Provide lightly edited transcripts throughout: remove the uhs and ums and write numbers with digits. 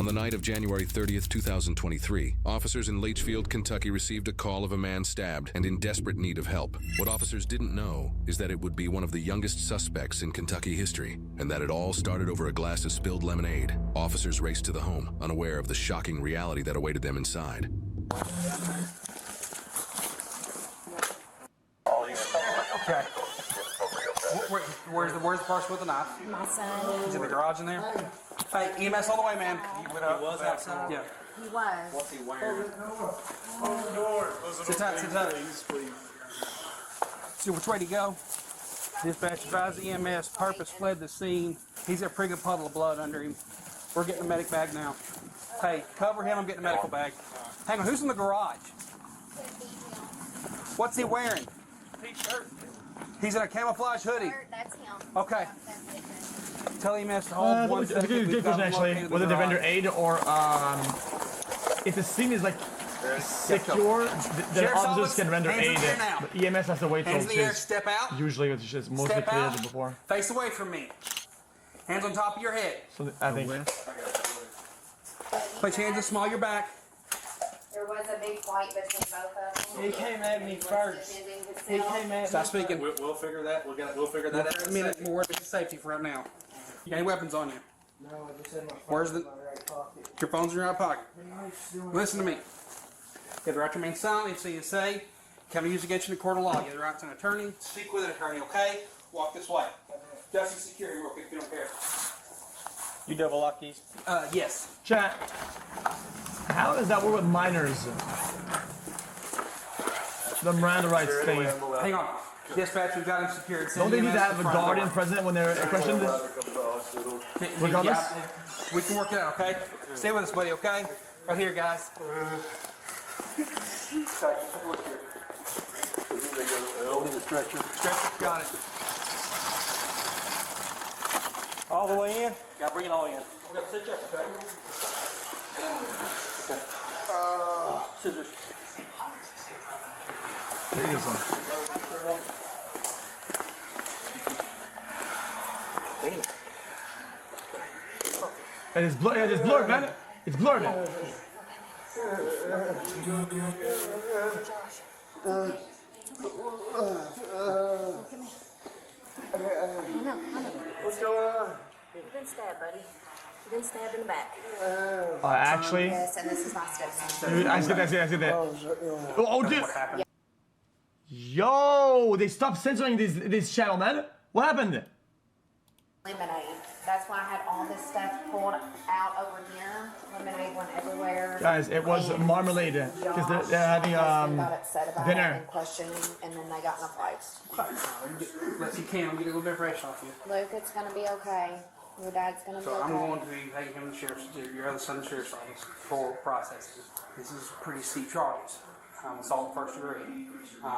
On the night of January 30th, 2023, officers in Litchfield, Kentucky received a call of a man stabbed and in desperate need of help. What officers didn't know is that it would be one of the youngest suspects in Kentucky history, and that it all started over a glass of spilled lemonade. Officers raced to the home, unaware of the shocking reality that awaited them inside. Okay. Where's the person with the knife? My son. He's in the garage in there? Hey, EMS all the way, man. He was outside? Yeah. He was. What's he wearing? Open the door. Sit tight, sit tight. See which way to go. Dispatch advised the EMS. Purpose fled the scene. He's got a pretty good puddle of blood under him. We're getting the medic bag now. Hey, cover him. I'm getting the medical bag. Hang on, who's in the garage? What's he wearing? T-shirt. He's in a camouflage hoodie. That's him. Okay. Tell EMS to hold one second. Good question, actually. Whether they render aid or if the scene is like secure, the officers can render aid. But EMS has to wait till Hands in the air, step out. Usually it's just mostly Step clear out. than before. Face away from me. Hands on top of your head. So I think. Place your hands as small your back. There was a big fight between both of them. He came at me first. He came at Stop speaking. We'll figure that. We'll figure that out. A minute more for safety for right now. You got any weapons on you? No, I just had my phone Where's the? in my right pocket. Your phone's in your right pocket. Listen to me. You have the right to remain silent until you say, can be used against you in the court of law. You have the right to an attorney. Speak with an attorney, okay? Walk this way. Justice security real quick if you don't care. You double lock these? Yes. Chat. How does that work with minors? The Miranda rights thing. Hang on. Dispatch, we've got him secured. Don't they need to have a guardian present when they're questioned? Regardless? Yeah, we can work it out, okay? Stay with us, buddy, okay? Right here, guys. Stretcher, got it. All the way in? Got to bring it all in. We got to sit there, okay? Scissors. There is one. And it's blurred. It's blurred, man. It's blurred. What's going on? You've been stabbed, buddy. You've been stabbed in the back. Actually. Yes, and this is my stepson. Dude, I see that. Oh, dude. Yo, they stopped censoring this channel, man. What happened? Lemonade. That's why I had all this stuff pulled out over here. Lemonade went everywhere. Guys, it was And marmalade because they're having got upset about dinner. it and questioning, and then they got in a fight. If you can, I'm get a little bit of fresh off you. Luke, it's gonna be okay. Your dad's gonna be So okay. I'm going to be taking him to the sheriff's, your other son, to the sheriff's office for processes. This is pretty steep charges. Assault first degree.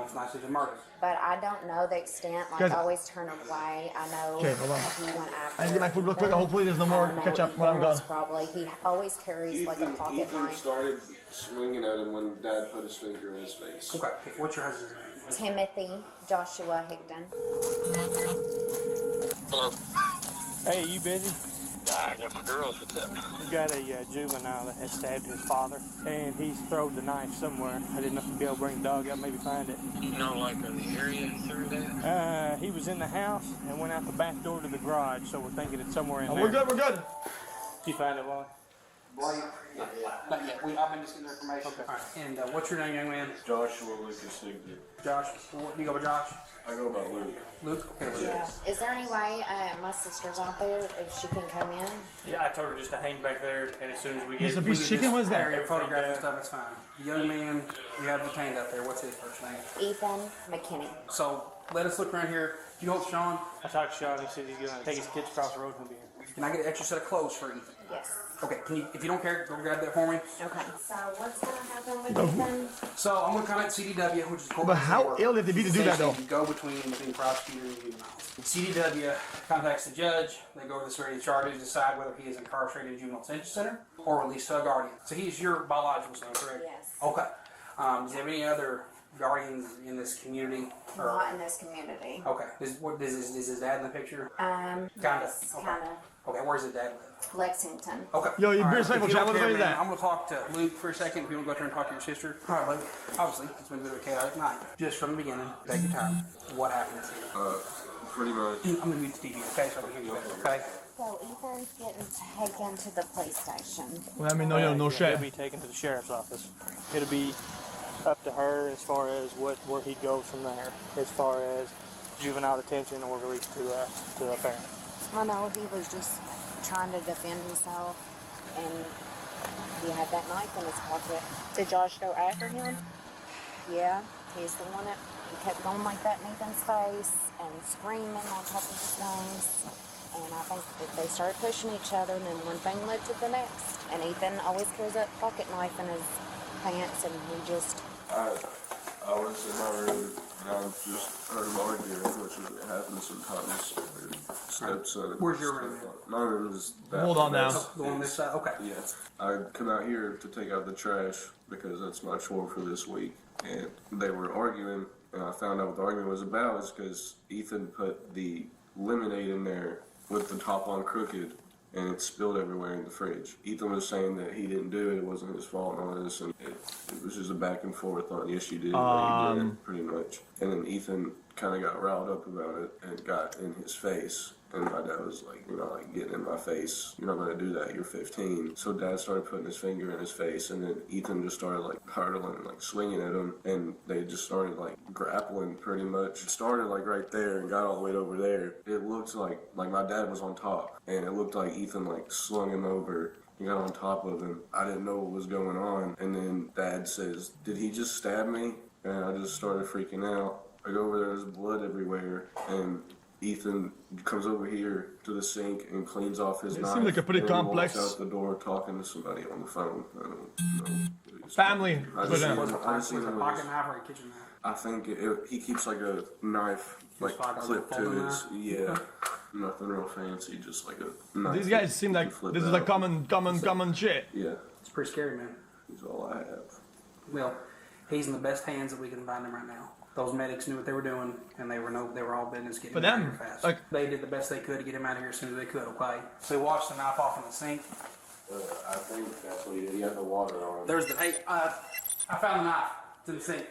It's not just a murder. But I don't know the extent. Like, Guys- I always turn away. I know Okay, hold on. he went after. I need to get my food real quick. Hopefully there's no more I know ketchup he when I'm was gone. Probably. He always carries like a pocket Ethan knife. started swinging at him when Dad put his finger in his face. Okay, what's your husband's name? Timothy Joshua Higdon. Hello. Hey, you busy? I got my girls with them. We got a juvenile that has stabbed his father, and he's thrown the knife somewhere. I didn't know if you'd be able to bring the dog up, maybe find it. You know, like in the area through that? He was in the house and went out the back door to the garage, so we're thinking it's somewhere in there. We're good. Did you find it, Wally? Blake? Not yet. I've been just getting information. Okay. All right. And what's your name, young man? Joshua Lucas Higdon. Josh. What, do you go by Josh? I go by Luke. Luke? Okay, Luke. Yeah. Is there any way my sister's out there if she can come in? Yeah, I told her just to hang back there, and as soon as we Piece get of beef chicken was Area there. photograph and stuff, it's fine. The young man you have detained out there, what's his first name? Ethan McKinney. So let us look around here. You know what's Sean? I talked to Sean, he said he's gonna take his kids across the road from here. Can I get an extra set of clothes for Ethan? Yes. Okay, can you, if you don't care, go grab that for me. Okay. So what's gonna happen with Ethan? So I'm gonna contact CDW, which is court. But how ill if they be to do that though? You go between the prosecutor and the juveniles. CDW contacts the judge. They go over the severity of charges, decide whether he is incarcerated in juvenile detention center or released to a guardian. So he's your biological son, correct? Yes. Okay. Does he have any other guardians in this community? Or, Not in this community. okay. Is his dad in the picture? Kinda. Yes, okay. Kinda. Okay, where's his dad live? Lexington. Okay. Yo, you All beer right. cycle If you chat, don't what care, the fuck is man, that? I'm going to talk to Luke for a second. If you want to go up there and talk to your sister. All right, Luke. Obviously, it's been a bit of a chaotic night. Just from the beginning, take your time. What happened this year? Pretty much. I'm going to mute the TV, okay, so I can hear you better, okay? So Ethan's getting taken to the police station. Well, I mean, no, no He'll shit. be taken to the sheriff's office. It'll be up to her as far as where he goes from there, as far as juvenile detention or release to a parent. I know he was just trying to defend himself, and he had that knife in his pocket. Did Josh go after him? Yeah, he's the one that kept going like that in Ethan's face and screaming on top of his lungs. And I think that they started pushing each other, and then one thing led to the next. And Ethan always carries that pocket knife in his pants, and we just... I was in my room and I just heard them arguing, which happens sometimes. Stepson. Where's your room? My room is that. Hold on now. Go on this side, okay. Yeah. I come out here to take out the trash because that's my chore for this week. And they were arguing, and I found out what the argument was about is because Ethan put the lemonade in there with the top on crooked, and it spilled everywhere in the fridge. Ethan was saying that he didn't do it, it wasn't his fault and all this, and it was just a back and forth on, yes you did, but you did, pretty much. And then Ethan kind of got riled up about it and got in his face. And my dad was like, you're not like getting in my face. You're not going to do that. You're 15. So dad started putting his finger in his face, and then Ethan just started like hurtling, like swinging at him, and they just started like grappling pretty much. It started like right there and got all the way over there. It looked like my dad was on top, and it looked like Ethan like slung him over and got on top of him. I didn't know what was going on, and then dad says, did he just stab me? And I just started freaking out. I go over there, there's blood everywhere, and Ethan comes over here to the sink and cleans off his knife. Seems like a pretty and complex walks out the door talking to somebody on the phone. I don't know. Family. I But, just seen Was him- it I just seen a him pocket with- knife or a kitchen knife? I think he keeps like a knife like like a clipped to folding his nothing real fancy, just like a knife. these guys seem you like flip this is out. like common shit. Yeah, It's pretty scary, man. he's all I have. Well, he's in the best hands that we can find him right now. Those medics knew what they were doing, and they were all business getting For him out of them, here fast. like- They did the best they could to get him out of here as soon as they could, okay? So he washed the knife off in the sink. I think that's what he did. He had the water on him. There's the, hey, I found the knife. It's in the sink.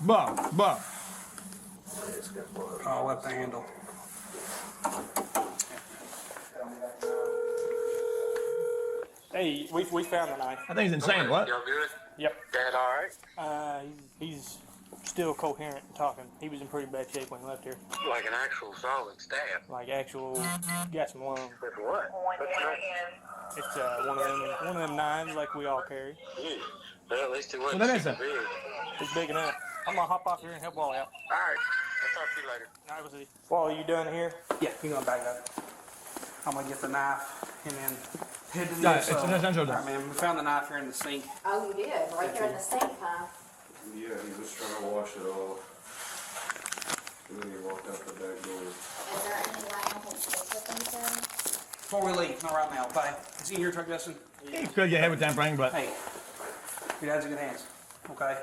Bah. Oh, left the handle. Hey, we found the knife. I think it's insane. What? Y'all good? Yep. Dad all right? He's still coherent and talking. He was in pretty bad shape when he left here. Like an actual solid stab. Like actual, got some lung. With what? What's that? It's one of them knives like we all carry. Well, at least it wasn't Well, that is super a- big. It's big enough. I'm gonna hop off here and help Wally out. All right. I'll talk to you later. All right, we'll see. Wally, you done here? Yeah, you're gonna back up. I'm gonna get the knife and then head to Yeah, this. it's an essential. All right, man. We found the knife here in the sink. Oh, you did? Right there in the sink, huh? Yeah, he was trying to wash it off. And then he walked out the back door. Is there any way I can stick with them, Before we leave, not right now, okay? Is he in your truck, Justin? He could get hit with tampering, but Hey, your dad's in good hands, okay?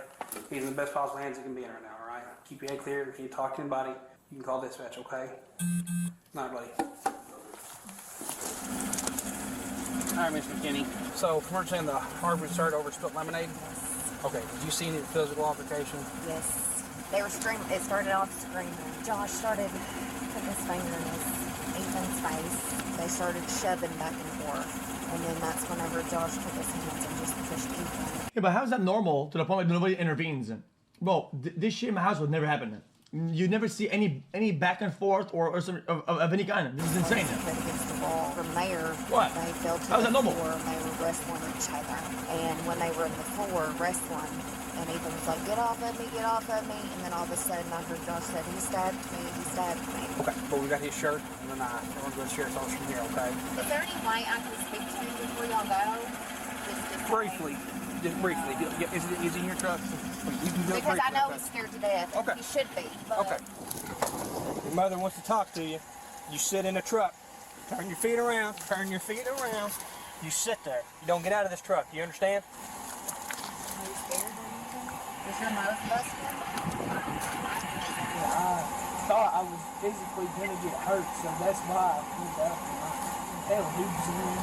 He's in the best possible hands he can be in right now, all right? Keep your head clear. If you talk to anybody, you can call dispatch, okay? Night, buddy. All right, Miss McKinney. So, from understanding the Harvard started over spilt lemonade. Okay, did you see any physical altercation? Yes. They were screaming. It started off screaming. Josh started putting his finger in Ethan's face. They started shoving back and forth. And then that's whenever Josh took his hands and just pushed Ethan. yeah, but how's that normal to the point where nobody intervenes? Bro, this shit in my house would never happen. You never see any back and forth or some of any kind. This is insane. Put against the wall. From there, What? they fell to How's the that normal? floor and they were wrestling each other. And when they were in the floor wrestling, and Ethan was like, get off of me, get off of me. And then all of a sudden I heard Josh said, he stabbed me, he stabbed me. Okay, but we got his shirt and the knife. We're going to sheriff's office from here, okay? Is there any way I can speak to you before y'all go? Just to say- Briefly. Just briefly. Yeah, is he in your truck? You can do it Because I briefly, know okay? he's scared to death. Okay. He should be. But Okay. Your mother wants to talk to you. You sit in the truck. Turn your feet around. Turn your feet around. You sit there. You don't get out of this truck. You understand? Are you scared or anything? Is your nose busted? I thought I was physically gonna get hurt, so that's why I pulled up. Hell, he was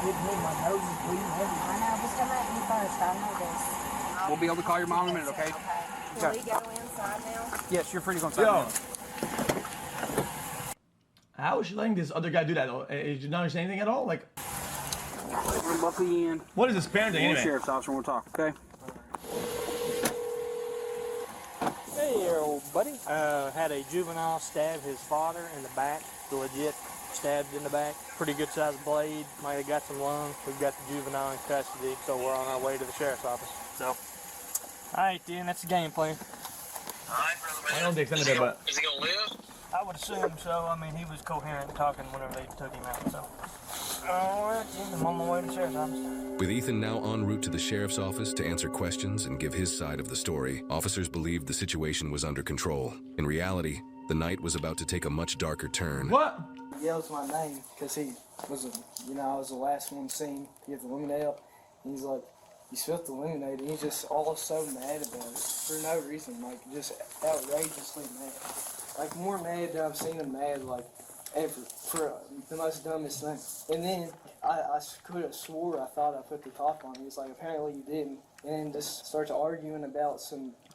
hitting me, my nose is bleeding everywhere. I know, just come at me first. I know this. We'll be able to call your mom in a minute, okay? Can we go inside now? Yes, you're free to go inside. Yo. now. How is she letting this other guy do that? Did you not understand anything at all? Like, We're gonna buckle you in. what is this parenting The anyway? sheriff's officer, we'll talk, okay? Hey, old buddy. Had a juvenile stab his father in the back. Legit stabbed in the back. Pretty good sized blade. Might have got some lung. We've got the juvenile in custody, so we're on our way to the sheriff's office. So, all right, then. That's the game plan. Alright, brother man. I don't think it's anybody, but Is he gonna live? I would assume so. I mean, he was coherent talking whenever they took him out. So, all right, then. I'm on my way to the sheriff's office. With Ethan now en route to the sheriff's office to answer questions and give his side of the story, officers believed the situation was under control. In reality, the night was about to take a much darker turn. what? He yells my name because he was, I was the last one seen to get the lemonade out. And he's like, you spilt the lemonade, and he's just all so mad about it for no reason, like just outrageously mad. Like more mad than I've seen him mad like ever for the most dumbest thing. And then I could have swore I thought I put the top on. He was like, apparently you didn't. And then just starts arguing about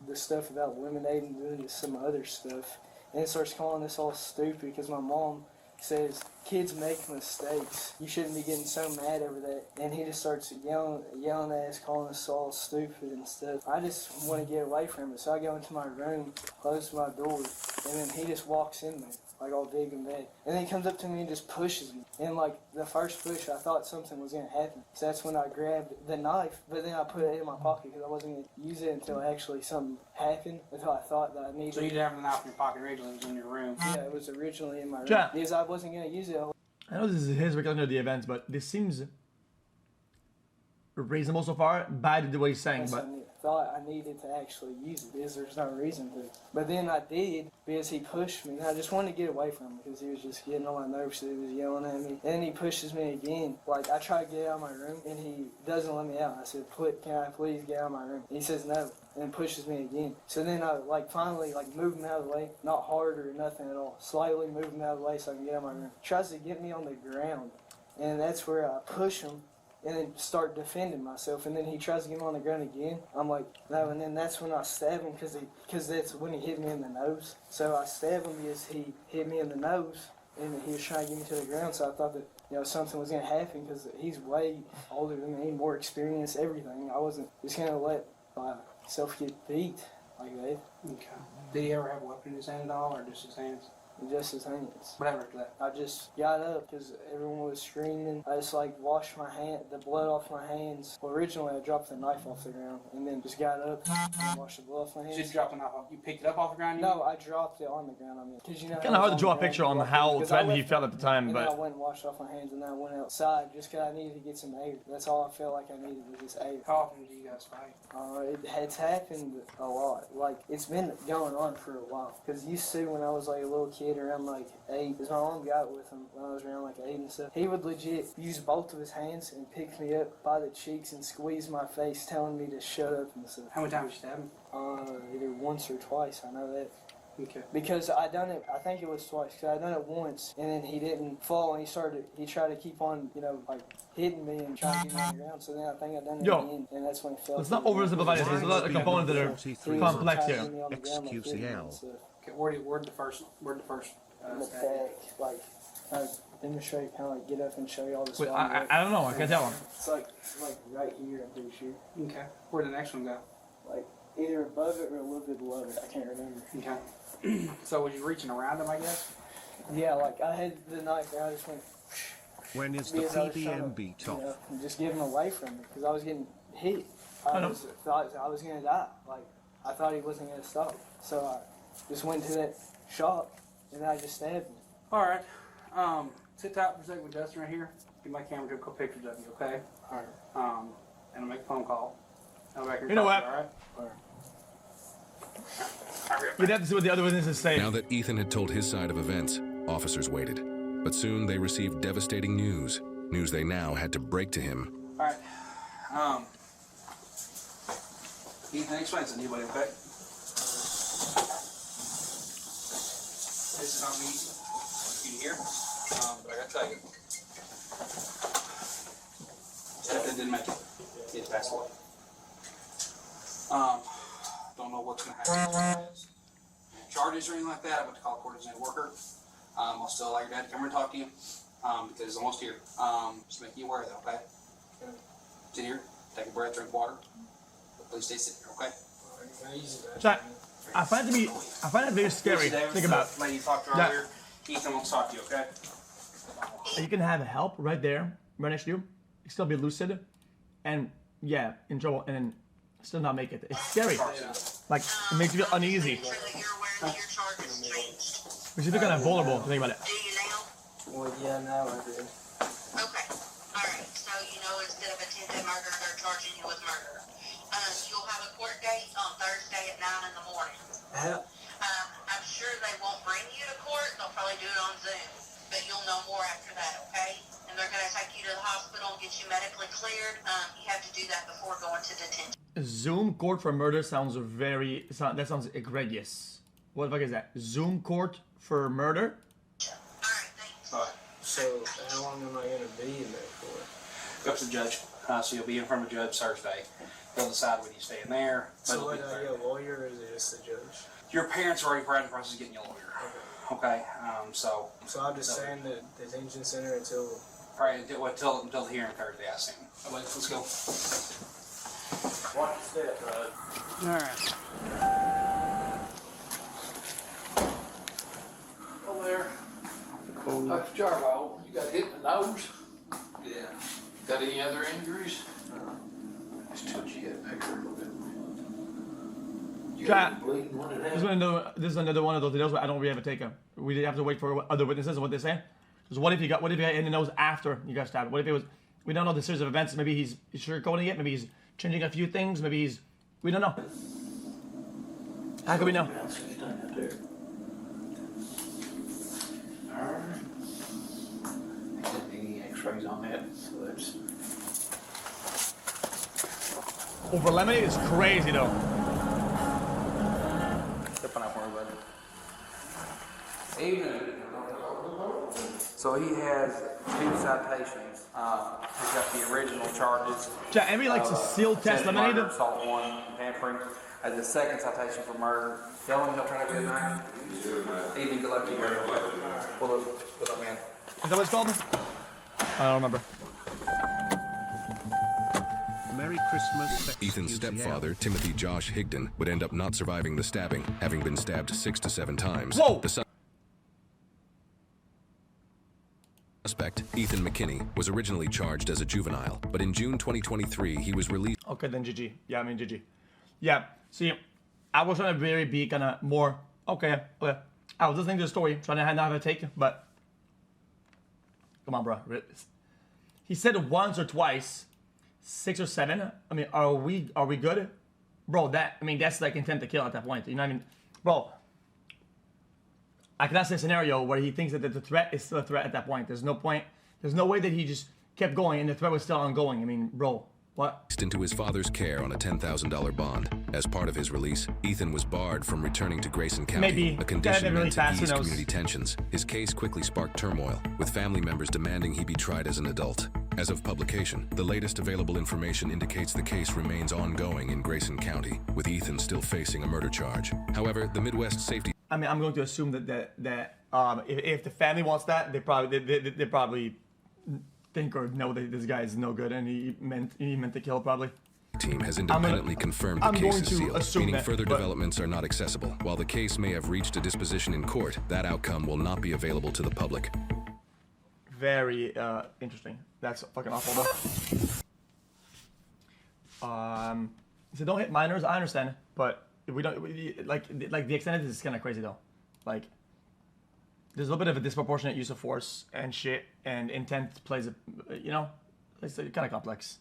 the stuff about lemonade and doing some other stuff. And starts calling us all stupid because my mom says kids make mistakes. You shouldn't be getting so mad over that. And he just starts yelling at us, calling us all stupid and stuff. I just want to get away from it, so I go into my room, close my door, and then he just walks in there, like all big and bad. And then he comes up to me and just pushes me. And like the first push, I thought something was gonna happen. So that's when I grabbed the knife, but then I put it in my pocket because I wasn't gonna use it until actually something happened, until I thought that I needed So you didn't have the knife in your pocket originally, it was in your room. Yeah, it was originally in my room. Jack. Because I wasn't gonna use it. I know this is his recollection of the events, but this seems reasonable so far. Bad the way he's saying, but I thought I needed to actually use it because there's no reason to. But then I did because he pushed me. And I just wanted to get away from him because he was just getting on my nerves. So he was yelling at me. And then he pushes me again. Like I try to get out of my room and he doesn't let me out. I said, can I please get out of my room? And he says no and pushes me again. So then I finally move him out of the way. Not hard or nothing at all. Slightly move him out of the way so I can get out of my room. Tries to get me on the ground. And that's where I push him and then start defending myself, and then he tries to get me on the ground again. I'm like, no, and then that's when I stab him because that's when he hit me in the nose. So I stab him because he hit me in the nose, and he was trying to get me to the ground. So I thought that something was gonna happen because he's way older than me, more experienced, everything. I wasn't just gonna let myself get beat like that. Okay. Did he ever have a weapon in his hand at all, or just his hands? Just his hands. What happened after that? I just got up because everyone was screaming. I just washed my hand, the blood off my hands. Well, originally I dropped the knife off the ground and then just got up and washed the blood off my hands. You just dropped the knife off. You picked it up off the ground? No, I dropped it on the ground. Because kind of hard to draw a picture on how threatened he felt at the time. And But then I went and washed off my hands and then I went outside just because I needed to get some air. That's all I felt like I needed was just air. How often do you guys fight? It's happened a lot. It's been going on for a while. Because used to when I was a little kid around 8, because my mom got with him when I was around 8 and stuff. He would legit use both of his hands and pick me up by the cheeks and squeeze my face, telling me to shut up and stuff. How many times did you stab him? Either once or twice, I know that. Okay. Because I done it, I think it was twice, because I done it once, and then he didn't fall, and he tried to keep on, hitting me and trying to get me on the ground, so then I think I done it again, and that's when he fell. Let's not oversimplify this. There's a lot of components that are complex here. xQcl. Okay, where'd the first In the stab? back, demonstrate, kind of get up and show you all this. Wait, I don't know. I can't tell him. It's right here, I'm pretty sure. Okay. Where'd the next one go? Either above it or a little bit below it. I can't remember. Okay. So was you reaching around him, I guess? Yeah, I had the knife and I just went. When is the because I was trying PBM to, beat off? just give him away from me because I was getting hit. I know. Thought I was gonna die. I thought he wasn't gonna stop. So I just went to that shop and I just stabbed him. All right. Sit tight for a second with Dustin right here. Get my camera to a couple pictures of you, okay? All right. And I'll make a phone call. I'll back here. You know what? All right. All right. We'd have to see what the other witnesses say. Now that Ethan had told his side of events, officers waited. But soon they received devastating news. News they now had to break to him. Alright. Ethan, explain to anybody, okay? This is not me. You can hear? But I gotta tell you. Stephen didn't make it. He had passed away. Don't know what's gonna happen. Charges or anything like that, I went to call court as a worker. I'll still allow your dad to come here and talk to you. Because he's almost here. Just make you aware of that, okay? Sit here, take a breath, drink water. But please stay sitting here, okay? So I find it very scary. Think about it. Lady you talked to earlier. Ethan wants to talk to you, okay? You can have help right there, right next to you. You still be lucid, and yeah, in trouble, and then still not make it. It's scary. Like it makes you feel uneasy. Because you're kind of vulnerable. To think about it. Do you now? Well, yeah, now I do. Okay. Alright, so you know instead of attempted murder, they're charging you with murder. You'll have a court date on Thursday at 9 in the morning. I'm sure they won't bring you to court. They'll probably do it on Zoom. But you'll know more after that, okay? And they're going to take you to the hospital and get you medically cleared. You have to do that before going to detention. Zoom court for murder sounds that sounds egregious. What the fuck is that? Zoom court for murder? Alright, thanks. Alright. So, how long am I going to be in there for? Go up to the judge. So you'll be in front of the judge Thursday. They'll decide whether you stay in there. So, what, are you a lawyer or is it just the judge? Your parents are already in the process of getting you a lawyer. Okay. So I'll just stay in the detention center until... probably until the hearing Thursday, I assume. Let's go. Watch the step, bud. Alright. Oh, there. Dr. Jarboe, you got hit in the nose? Yeah. Got any other injuries? Just touch your head back there a little bit. You got any bleeding when it happened? This is another one of those deals where I don't really ever take them. We have to wait for other witnesses and what they say. Because what if he got hit in the nose after you got stabbed? What if it was? We don't know the series of events. Maybe he's sugarcoating it. Maybe he's changing a few things. Maybe he's. We don't know. How can we know? Alright. Any x-rays on that? So that's... Over lemonade is crazy though. Step on up for everybody. Evening. So he has 2 citations. He's got the original charges. Jack, anybody likes a seal test lemonade? Murder, assault 1, tampering. As the second citation for murder. Tell him he'll try to do tonight. Evening, good luck to you. Pull up, man. Is that what it's called? I don't remember. Merry Christmas. Ethan's stepfather, Timothy Josh Higdon, would end up not surviving the stabbing, having been stabbed 6 to 7 times. Whoa! The suspect, Ethan McKinney, was originally charged as a juvenile, but in June 2023, he was released. Okay, then GG. Yeah, I mean GG. Yeah, see, I was trying to be kind of more, okay. I was listening to the story, trying to not have a take, but come on, bro. He said it once or twice, 6 or 7. I mean, are we good? Bro, that's like intent to kill at that point. You know what I mean? Bro, I cannot see a scenario where he thinks that the threat is still a threat at that point. There's no point. There's no way that he just kept going and the threat was still ongoing. I mean, bro, what? Into his father's care on a $10,000 bond. As part of his release, Ethan was barred from returning to Grayson County, Maybe. a condition Really meant to fast, ease who knows? community tensions. His case quickly sparked turmoil, with family members demanding he be tried as an adult. As of publication, the latest available information indicates the case remains ongoing in Grayson County, with Ethan still facing a murder charge. However, the Midwest Safety I mean, I'm going to assume that if the family wants that, they probably think or know that this guy is no good and he meant to kill probably. team has independently confirmed the case is sealed, meaning further developments are not accessible. While the case may have reached a disposition in court, that outcome will not be available to the public. Very interesting. That's fucking awful though. So don't hit minors. I understand, but if we don't like the extent of this is kind of crazy though. Like there's a little bit of a disproportionate use of force and shit, and intent plays a, it's kind of complex.